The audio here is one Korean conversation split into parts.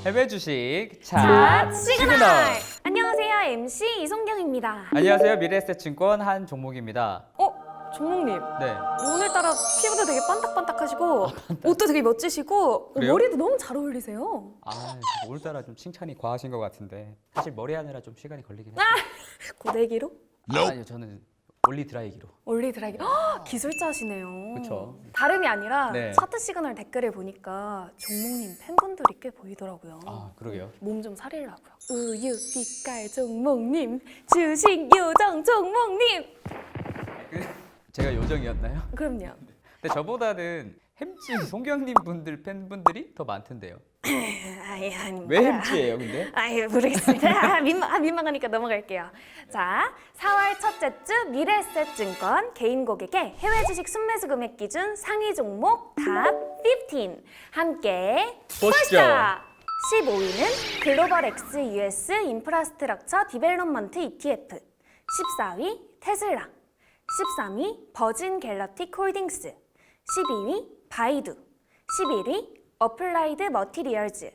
해외 주식 자, 차 시그널! 안녕하세요, MC 이송경입니다. 안녕하세요. 미래에셋증권 한종목입니다. 종목님. 네. 오늘따라 피부도 되게 반딱반딱하시고 옷도 되게 멋지시고 그래요? 머리도 너무 잘 어울리세요. 오늘따라 좀 칭찬이 과하신 것 같은데 사실 머리 하느라 좀 시간이 걸리긴 했어요. 고데기로? 아니요, 저는 올리 드라이기로. 올리드라이기. 기술자시네요. 그쵸. 다름이 아니라 네. 차트 시그널 댓글을 보니까 종목님 팬분들이 꽤 보이더라고요. 그러게요. 몸 좀 사리려고요. 우유 빛깔 종목님, 주식 요정 종목님. 제가 요정이었나요? 그럼요. 근데 저보다는 햄찌 송경님 분들 팬분들이 더 많던데요. 왜 햄찌예요, 근데? 모르겠습니다. 민망하니까 넘어갈게요. 자, 4월 첫째 주 미래에셋증권 개인 고객의 해외 주식 순매수 금액 기준 상위 종목 탑 15 함께 보시죠. 15위는 글로벌 X US 인프라스트럭처 디벨롭먼트 ETF, 14위 테슬라, 13위 버진 갤럭틱 홀딩스, 12위 바이두, 11위 어플라이드 머티리얼즈.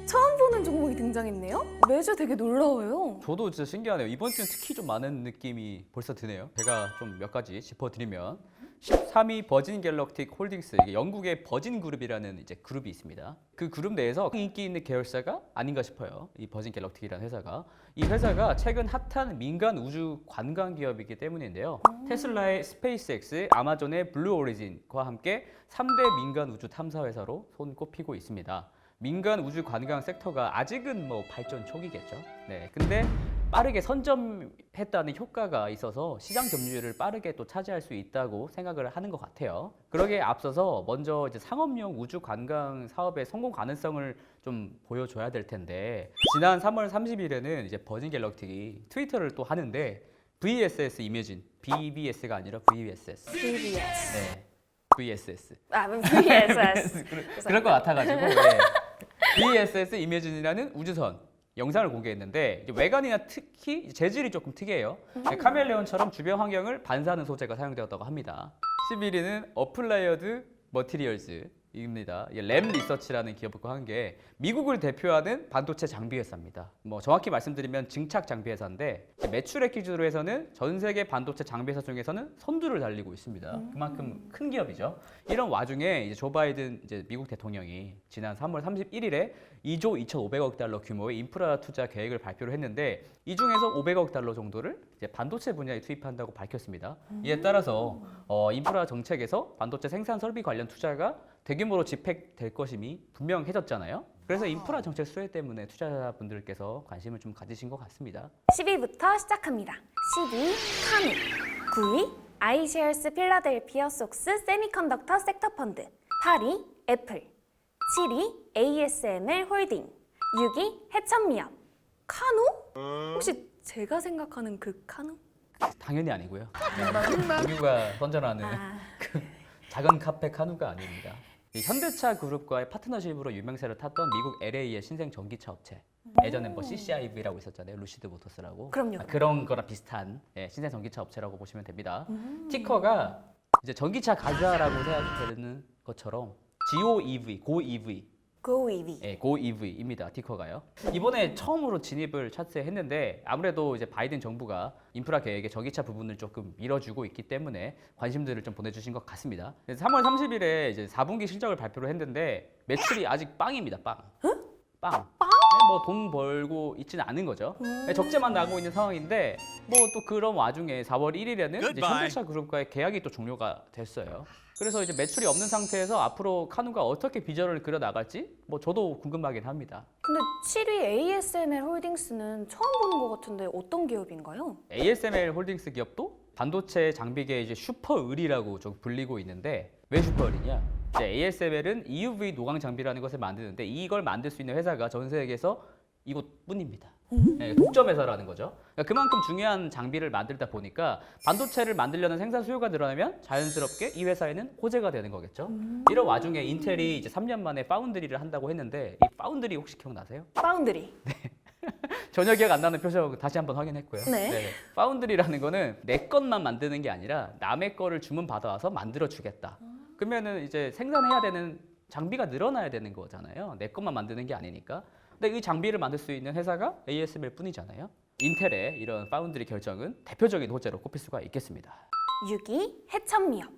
처음 보는 종목이 등장했네요? 매주 되게 놀라워요. 저도 진짜 신기하네요. 이번 주는 특히 좀 많은 느낌이 벌써 드네요. 제가 좀 몇 가지 짚어드리면 13위 버진 갤럭틱 홀딩스, 이게 영국의 버진 그룹이라는 이제 그룹이 있습니다. 그 그룹 내에서 인기 있는 계열사가 아닌가 싶어요. 이 버진 갤럭틱이라는 회사가. 이 회사가 최근 핫한 민간 우주 관광 기업이기 때문인데요. 테슬라의 스페이스X, 아마존의 블루 오리진과 함께 3대 민간 우주 탐사 회사로 손꼽히고 있습니다. 민간 우주 관광 섹터가 아직은 뭐 발전 초기겠죠. 네, 근데 빠르게 선점했다는 효과가 있어서 시장 점유율을 빠르게 또 차지할 수 있다고 생각을 하는 것 같아요. 그러기에 앞서서 먼저 이제 상업용 우주 관광 사업의 성공 가능성을 좀 보여줘야 될 텐데, 지난 3월 30일에는 이제 버진 갤럭틱이 트위터를 또 하는데 VSS 이미진, BBS가 아니라 VSS. BBS. 네, VSS. VSS. 그럴 것 같아가지고 VSS 이미진이라는 우주선 영상을 공개했는데, 이제 외관이나 특히 재질이 조금 특이해요. 카멜레온처럼 주변 환경을 반사하는 소재가 사용되었다고 합니다. 11위는 어플라이어드 머티리얼즈입니다. 램 리서치라는 기업과 함께 미국을 대표하는 반도체 장비 회사입니다. 뭐 정확히 말씀드리면 증착 장비 회사인데, 매출액 기준으로 해서는 전 세계 반도체 장비 회사 중에서는 선두를 달리고 있습니다. 그만큼 큰 기업이죠. 이런 와중에 이제 조 바이든 이제 미국 대통령이 지난 3월 31일에 2조 2,500억 달러 규모의 인프라 투자 계획을 발표를 했는데, 이 중에서 500억 달러 정도를 이제 반도체 분야에 투입한다고 밝혔습니다. 이에 따라서 인프라 정책에서 반도체 생산 설비 관련 투자가 대규모로 집행될 것임이 분명해졌잖아요. 그래서 인프라 정책 수혜 때문에 투자자분들께서 관심을 좀 가지신 것 같습니다. 10위부터 시작합니다. 10위 카누, 9위 아이셰어스 필라델피아 속스 세미컨덕터 섹터 펀드, 8위 애플, 7위 ASML 홀딩, 6위 해천미업. 카누? 혹시 제가 생각하는 그 카누? 당연히 아니고요. 우리가 선전하는 그 작은 카페 카누가 아닙니다. 이 현대차 그룹과의 파트너십으로 유명세를 탔던 미국 LA의 신생 전기차 업체. 예전에 뭐 CCIV라고 있었잖아요. 루시드 모터스라고. 그럼요. 그런 거랑 비슷한 신생 전기차 업체라고 보시면 됩니다. 티커가 이제 전기차 가자라고 생각되는 것처럼 GOEV, GoEV. Go EV. 네, GoEV입니다. 티커가요. 이번에 처음으로 진입을 차트에 했는데, 아무래도 이제 바이든 정부가 인프라 계획의 전기차 부분을 조금 밀어주고 있기 때문에 관심들을 좀 보내주신 것 같습니다. 3월 30일에 이제 4분기 실적을 발표를 했는데 매출이 아직 빵입니다. 빵. 빵. 뭐 돈 벌고 있지는 않은 거죠. 적재만 나고 있는 상황인데, 뭐 또 그런 와중에 4월 1일에는 이제 현대차 그룹과의 계약이 또 종료가 됐어요. 그래서 이제 매출이 없는 상태에서 앞으로 카누가 어떻게 비전을 그려 나갈지 뭐 저도 궁금하긴 합니다. 근데 7위 ASML 홀딩스는 처음 보는 것 같은데 어떤 기업인가요? ASML 홀딩스 기업도 반도체 장비계 이제 슈퍼을이라고 좀 불리고 있는데, 왜 슈퍼을이냐? 이제 ASML은 EUV 노광 장비라는 것을 만드는데, 이걸 만들 수 있는 회사가 전 세계에서 이곳뿐입니다. 네, 독점 회사라는 거죠. 그러니까 그만큼 중요한 장비를 만들다 보니까 반도체를 만들려는 생산 수요가 늘어나면 자연스럽게 이 회사에는 호재가 되는 거겠죠. 이런 와중에 인텔이 이제 3년 만에 파운드리를 한다고 했는데, 이 파운드리 혹시 기억나세요? 파운드리. 전혀 기억 안 나는 표정 다시 한번 확인했고요. 네. 파운드리라는 거는 내 것만 만드는 게 아니라 남의 거를 주문 받아와서 만들어 주겠다. 그러면은 이제 생산해야 되는 장비가 늘어나야 되는 거잖아요. 내 것만 만드는 게 아니니까. 근데 이 장비를 만들 수 있는 회사가 ASML 뿐이잖아요. 인텔의 이런 파운드리 결정은 대표적인 호재로 꼽힐 수가 있겠습니다. 6위 해천미업.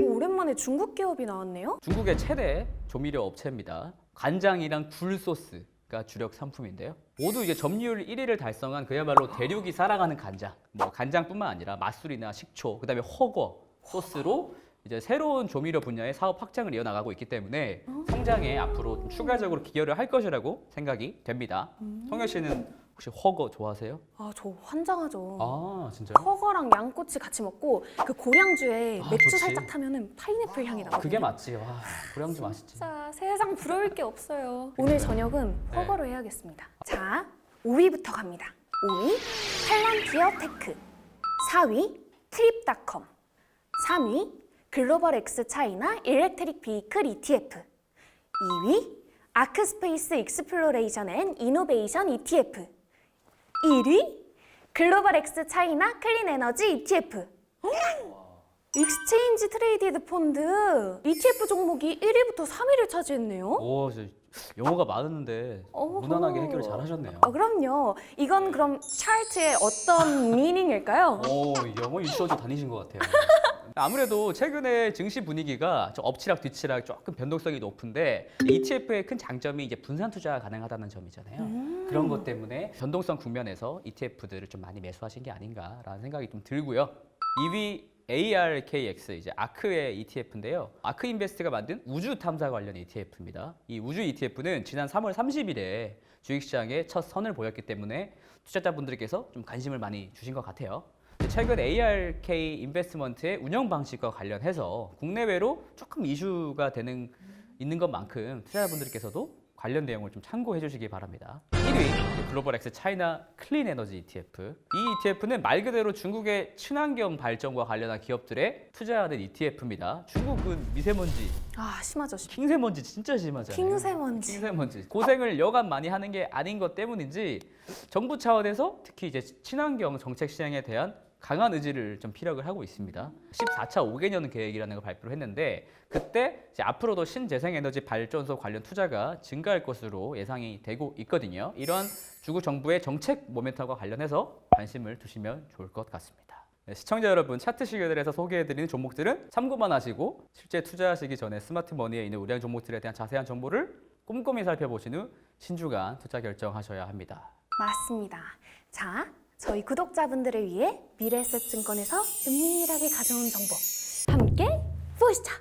오랜만에 중국 기업이 나왔네요. 중국의 최대 조미료 업체입니다. 간장이랑 굴 소스가 주력 상품인데요. 모두 이제 점유율 1위를 달성한 그야말로 대륙이 살아가는 간장. 뭐 간장뿐만 아니라 맛술이나 식초, 그다음에 허거 소스로 이제 새로운 조미료 분야의 사업 확장을 이어나가고 있기 때문에 성장에 앞으로 좀 추가적으로 기여를 할 것이라고 생각이 됩니다. 성현 씨는 혹시 허거 좋아하세요? 아, 저 환장하죠. 아, 진짜요? 허거랑 양꼬치 같이 먹고 그 고량주에 아, 맥주 좋지. 살짝 타면은 파인애플 향이 나거든요. 그게 맞지. 와, 고량주 맛있지. 진짜 세상 부러울 게 없어요. 오늘 저녁은 네. 허거로 해야겠습니다. 자, 5위부터 갑니다. 5위 팔란티어 테크, 4위 트립닷컴, 3위 글로벌 엑스 차이나 일렉트릭 비이클 ETF, 2위 아크스페이스 익스플로레이션 앤 이노베이션 ETF, 1위 글로벌 엑스 차이나 클린 에너지 ETF. 익스체인지 트레이디드 펀드 ETF 종목이 1위부터 3위를 차지했네요. 오, 진짜 영어가 많은데 어허. 무난하게 해결을 잘하셨네요. 그럼요. 이건 그럼 차트의 어떤 미닝일까요? 오, 영어 유치원도 다니신 것 같아요. 아무래도 최근에 증시 분위기가 좀 엎치락 뒤치락 조금 변동성이 높은데 ETF의 큰 장점이 이제 분산 투자가 가능하다는 점이잖아요. 그런 것 때문에 변동성 국면에서 ETF들을 좀 많이 매수하신 게 아닌가라는 생각이 좀 들고요. 2위 ARKX 이제 아크의 ETF인데요. 아크 인베스트가 만든 우주 탐사 관련 ETF입니다. 이 우주 ETF는 지난 3월 30일에 주식시장에 첫 선을 보였기 때문에 투자자분들께서 좀 관심을 많이 주신 것 같아요. 최근 ARK 인베스트먼트의 운영 방식과 관련해서 국내외로 조금 이슈가 있는 것만큼 투자자분들께서도 관련 내용을 좀 참고해 주시기 바랍니다. 1위 글로벌 엑스 차이나 클린 에너지 ETF. 이 ETF는 말 그대로 중국의 친환경 발전과 관련한 기업들에 투자하는 ETF입니다. 중국은 미세먼지, 아, 심하죠. 킹세먼지 진짜 심하잖아요. 킹세먼지. 킹세먼지. 고생을 여간 많이 하는 게 아닌 것 때문인지 정부 차원에서 특히 이제 친환경 정책 시행에 대한 강한 의지를 좀 피력을 하고 있습니다. 14차 5개년 계획이라는 걸 발표를 했는데 그때 이제 앞으로도 신재생에너지 발전소 관련 투자가 증가할 것으로 예상이 되고 있거든요. 이러한 중국 정부의 정책 모멘텀과 관련해서 관심을 두시면 좋을 것 같습니다. 네, 시청자 여러분, 차트 시계들에서 소개해드리는 종목들은 참고만 하시고 실제 투자하시기 전에 스마트머니에 있는 우량 종목들에 대한 자세한 정보를 꼼꼼히 살펴보신 후 신중한 투자 결정하셔야 합니다. 맞습니다. 자, 저희 구독자분들을 위해 미래에셋증권에서 은밀하게 가져온 정보 함께 보시죠.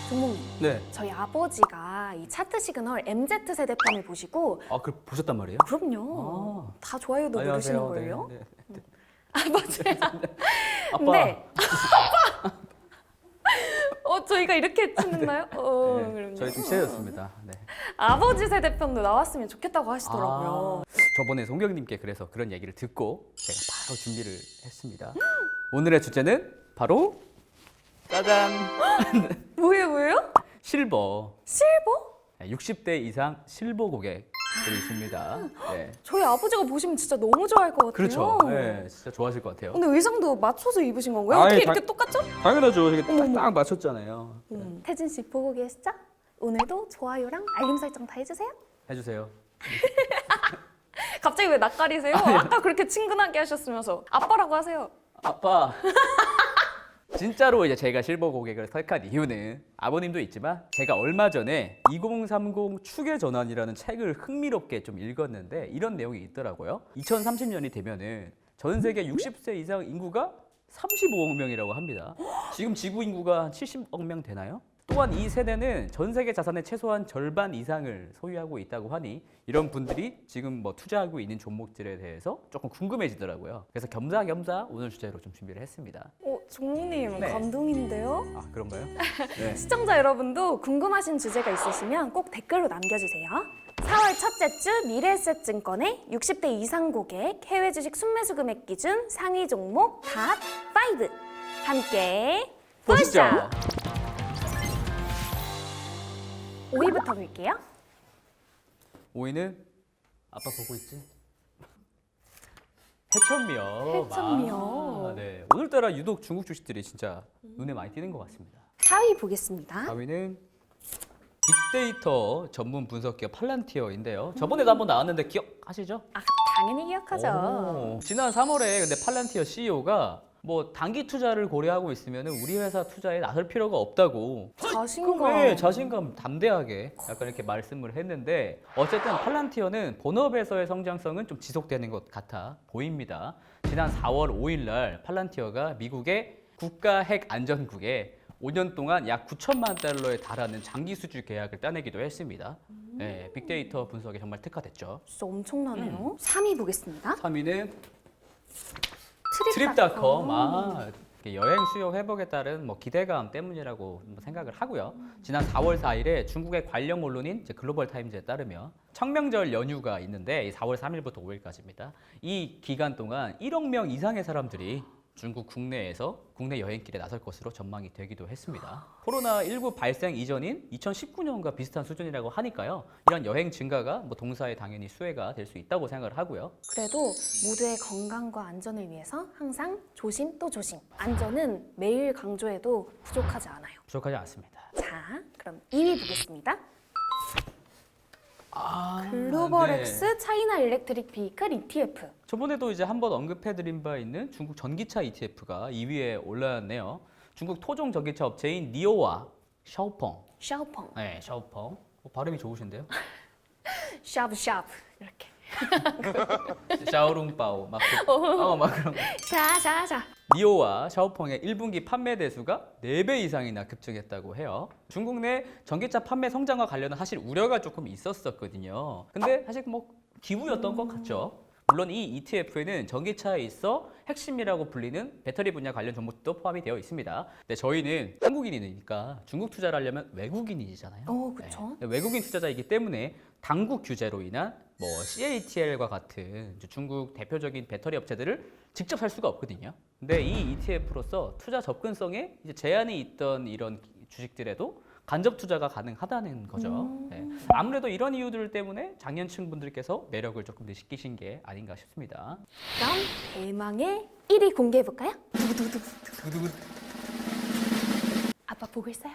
종목님, 네. 저희 아버지가 이 차트 시그널 MZ 세대편을 보시고 아, 그걸 보셨단 말이에요? 그럼요. 다 좋아요도 누르시는 걸요. 네, 네. 맞아요. 아빠. 네. 저희가 이렇게 치는나요? 네, 그럼요. 저희 좀 친해졌습니다. 네. 아버지 세대편도 나왔으면 좋겠다고 하시더라고요. 저번에 송경님께 그래서 그런 얘기를 듣고 제가 바로 준비를 했습니다. 오늘의 주제는 바로 짜잔 뭐예요? 실버. 실버? 60대 이상 실버 고객들이 있습니다. 네. 저희 아버지가 보시면 진짜 너무 좋아할 것 같아요. 그렇죠. 네, 진짜 좋아하실 것 같아요. 근데 의상도 맞춰서 입으신 건가요? 아이, 어떻게 이렇게 똑같죠? 당연하죠. 이게 딱 맞췄잖아요. 태진 씨 보고 계시죠? 오늘도 좋아요랑 알림 설정 다 해주세요. 해주세요. 갑자기 왜 낯가리세요? 아까 그렇게 친근하게 하셨으면서 아빠라고 하세요. 아빠. 진짜로 이제 제가 실버 고객을 선택한 이유는 아버님도 있지만 제가 얼마 전에 2030 축의 전환이라는 책을 흥미롭게 좀 읽었는데 이런 내용이 있더라고요. 2030년이 되면은 전 세계 60세 이상 인구가 35억 명이라고 합니다. 지금 지구 인구가 한 70억 명 되나요? 또한 이 세대는 전 세계 자산의 최소한 절반 이상을 소유하고 있다고 하니 이런 분들이 지금 뭐 투자하고 있는 종목들에 대해서 조금 궁금해지더라고요. 그래서 겸사겸사 오늘 주제로 좀 준비를 했습니다. 종님 네. 감동인데요? 아, 그런가요? 네. 시청자 여러분도 궁금하신 주제가 있으시면 꼭 댓글로 남겨주세요. 4월 첫째 주 미래에셋증권의 60대 이상 고객 해외 주식 순매수 금액 기준 상위 종목 탑 5 함께 보시죠. 5위부터 볼게요. 5위는 아빠 보고 있지? 해천미업. 해천미업. 네. 오늘따라 유독 중국 주식들이 진짜 눈에 많이 띄는 것 같습니다. 4위 보겠습니다. 4위는 빅데이터 전문 분석 기업 팔란티어인데요. 저번에도 한번 나왔는데 기억하시죠? 아, 당연히 기억하죠. 오, 지난 3월에 근데 팔란티어 CEO가 뭐 단기 투자를 고려하고 있으면 우리 회사 투자에 나설 필요가 없다고 자신감. 자신감 담대하게 약간 이렇게 말씀을 했는데 어쨌든 팔란티어는 본업에서의 성장성은 좀 지속되는 것 같아 보입니다. 지난 4월 5일 날 팔란티어가 미국의 국가핵안전국에 5년 동안 약 9천만 달러에 달하는 장기 수주 계약을 따내기도 했습니다. 네, 빅데이터 분석에 정말 특화됐죠. 진짜 엄청나네요. 3위 보겠습니다. 3위는 트립닷컴. 트립닷컴. 여행 수요 회복에 따른 뭐 기대감 때문이라고 생각을 하고요. 지난 4월 4일에 중국의 관련 언론인 이제 글로벌 타임즈에 따르면 청명절 연휴가 있는데 이 4월 3일부터 5일까지입니다. 이 기간 동안 1억 명 이상의 사람들이 중국 국내에서 국내 여행길에 나설 것으로 전망이 되기도 했습니다. 코로나19 발생 이전인 2019년과 비슷한 수준이라고 하니까요. 이런 여행 증가가 뭐 동사에 당연히 수혜가 될 수 있다고 생각을 하고요. 그래도 모두의 건강과 안전을 위해서 항상 조심 또 조심. 안전은 매일 강조해도 부족하지 않아요. 부족하지 않습니다. 자, 그럼 2위 보겠습니다. 글로벌엑스 네. 차이나 일렉트릭 비이클 ETF. 저번에도 이제 한번 언급해드린 바 있는 중국 전기차 ETF가 2위에 올라왔네요. 중국 토종 전기차 업체인 니오와 샤오펑. 샤오펑, 네, 샤오펑. 발음이 좋으신데요? 샤브샤브 이렇게. 샤오룽바오 막, 막 그런 거. 자자자. 니오와 샤오펑의 1분기 판매 대수가 4배 이상이나 급증했다고 해요. 중국 내 전기차 판매 성장과 관련은 사실 우려가 조금 있었었거든요. 근데 사실 뭐 기부였던 것 같죠. 물론 이 ETF에는 전기차에 있어 핵심이라고 불리는 배터리 분야 관련 종목도 포함이 되어 있습니다. 근데 저희는 한국인이니까 중국 투자를 하려면 외국인이잖아요. 그쵸. 네. 외국인 투자자이기 때문에 당국 규제로 인한 뭐 CATL과 같은 이제 중국 대표적인 배터리 업체들을 직접 살 수가 없거든요. 근데 이 ETF로서 투자 접근성에 이제 제한이 있던 이런 주식들에도 간접 투자가 가능하다는 거죠. 네. 아무래도 이런 이유들 때문에 장년층 분들께서 매력을 조금 느끼신 게 아닌가 싶습니다. 그럼 대망의 1위 공개해 볼까요? 아빠 보고 있어요.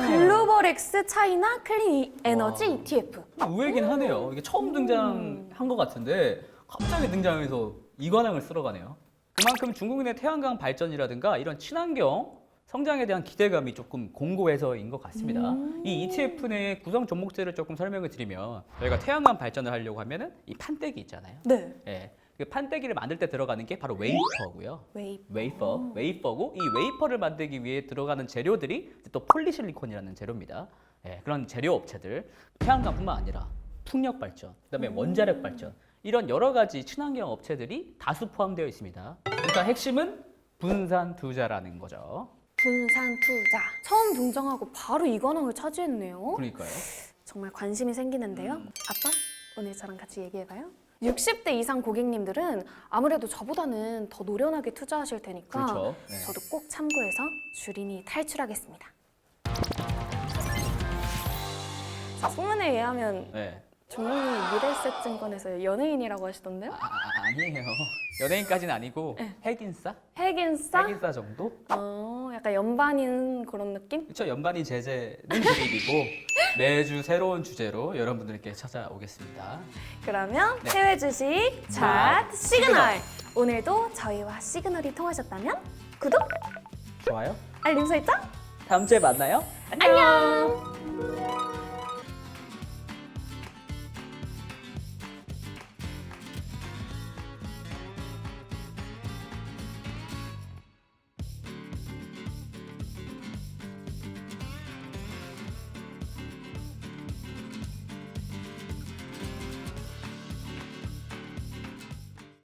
글로벌엑스 차이나 클린 에너지 와. ETF. 의외긴 하네요. 이게 처음 등장한 것 같은데 갑자기 등장해서 이관왕을 쓸어가네요. 그만큼 중국인의 태양광 발전이라든가 이런 친환경 성장에 대한 기대감이 조금 공고해서인 것 같습니다. 이 ETF 내 구성 종목들을 조금 설명을 드리면 저희가 태양광 발전을 하려고 하면은 이 판때기 있잖아요. 네. 예, 그 판때기를 만들 때 들어가는 게 바로 웨이퍼고요. 웨이퍼고 이 웨이퍼를 만들기 위해 들어가는 재료들이 또 폴리실리콘이라는 재료입니다. 예, 그런 재료 업체들 태양광뿐만 아니라 풍력 발전, 그다음에 원자력 발전 이런 여러 가지 친환경 업체들이 다수 포함되어 있습니다. 그러니까 핵심은 분산 투자라는 거죠. 분산 투자. 처음 등장하고 바로 이관왕을 차지했네요. 그러니까요. 정말 관심이 생기는데요. 아빠, 오늘 저랑 같이 얘기해봐요. 60대 이상 고객님들은 아무래도 저보다는 더 노련하게 투자하실 테니까 그렇죠. 네. 저도 꼭 참고해서 주린이 탈출하겠습니다. 자, 소문에 의하면 네. 종목이 미래에셋증권에서 연예인이라고 하시던데요? 아니에요. 연예인까지는 아니고 핵인싸? 핵인싸? 핵인싸 정도? 약간 연반인 그런 느낌? 그렇죠. 연반이 제재는 드립이고 매주 새로운 주제로 여러분들께 찾아오겠습니다. 그러면 네. 해외 주식 자, 차트 시그널. 오늘도 저희와 시그널이 통하셨다면 구독, 좋아요. 알림 설정 다음 주에 만나요. 안녕.